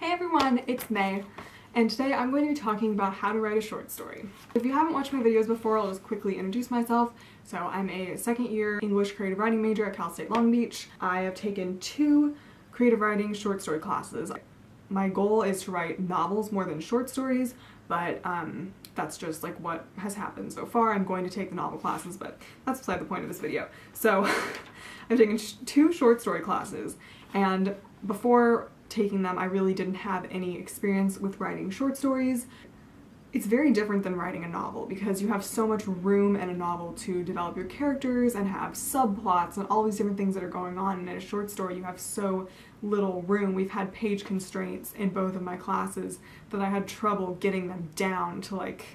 Hey everyone, it's May, and today I'm going to be talking about how to write a short story. If you haven't watched my videos before, I'll just quickly introduce myself. So I'm a second year English creative writing major at Cal State Long Beach. I have taken 2 creative writing short story classes. My goal is to write novels more than short stories, but that's just like what has happened so far. I'm going to take the novel classes, but that's beside the point of this video. So I've taken 2 short story classes, and before taking them, I really didn't have any experience with writing short stories. It's very different than writing a novel because you have so much room in a novel to develop your characters and have subplots and all these different things that are going on, and in a short story you have so little room. We've had page constraints in both of my classes that I had trouble getting them down to, like,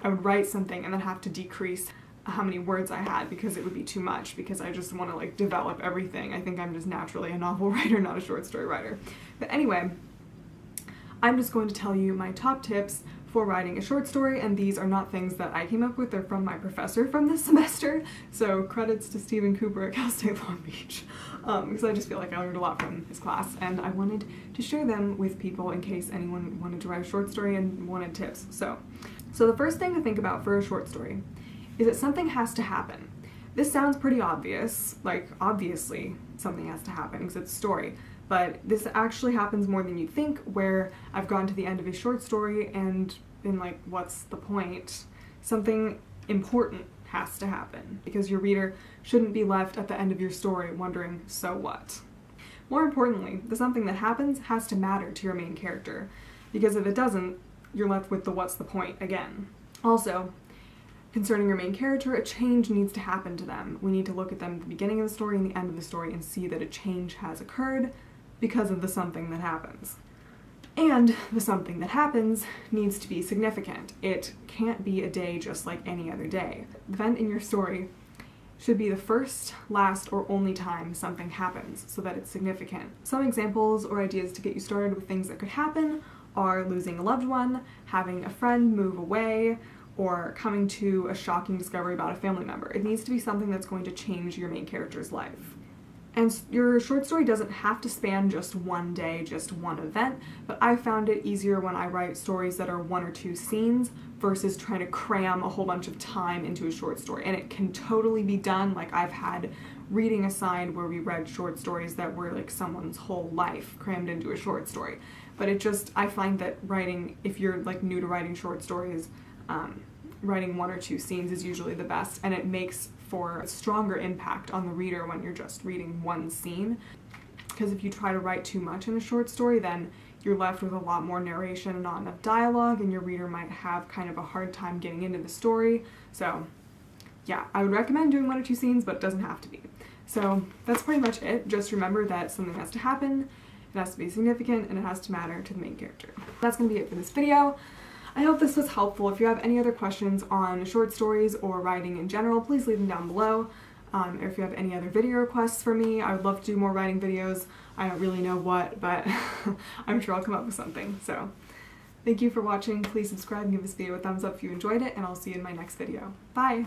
I would write something and then have to decrease how many words I had because it would be too much, because I just want to like develop everything. I think I'm just naturally a novel writer, not a short story writer. But anyway, I'm just going to tell you my top tips for writing a short story, and these are not things that I came up with, they're from my professor from this semester, so credits to Stephen Cooper at Cal State Long Beach, because I just feel like I learned a lot from his class, and I wanted to share them with people in case anyone wanted to write a short story and wanted tips. So the first thing to think about for a short story is that something has to happen. This sounds pretty obvious, like obviously something has to happen because it's a story, but this actually happens more than you think, where I've gone to the end of a short story and been like, what's the point? Something important has to happen, because your reader shouldn't be left at the end of your story wondering, so what? More importantly, the something that happens has to matter to your main character, because if it doesn't, you're left with the what's the point again. Also, concerning your main character, a change needs to happen to them. We need to look at them at the beginning of the story and the end of the story and see that a change has occurred because of the something that happens. And the something that happens needs to be significant. It can't be a day just like any other day. The event in your story should be the first, last, or only time something happens so that it's significant. Some examples or ideas to get you started with things that could happen are losing a loved one, having a friend move away, or coming to a shocking discovery about a family member. It needs to be something that's going to change your main character's life. And your short story doesn't have to span just one day, just one event, but I found it easier when I write stories that are 1 or 2 scenes versus trying to cram a whole bunch of time into a short story. And it can totally be done. Like, I've had reading assigned where we read short stories that were like someone's whole life crammed into a short story. But it just, I find that writing, if you're like new to writing short stories, writing 1 or 2 scenes is usually the best, and it makes for a stronger impact on the reader when you're just reading 1 scene. Because if you try to write too much in a short story, then you're left with a lot more narration and not enough dialogue, and your reader might have kind of a hard time getting into the story. So yeah, I would recommend doing 1 or 2 scenes, but it doesn't have to be. So that's pretty much it. Just remember that something has to happen, it has to be significant, and it has to matter to the main character. That's gonna be it for this video. I hope this was helpful. If you have any other questions on short stories or writing in general, please leave them down below. Or if you have any other video requests for me, I would love to do more writing videos. I don't really know what, but I'm sure I'll come up with something. So thank you for watching. Please subscribe and give this video a thumbs up if you enjoyed it, and I'll see you in my next video. Bye!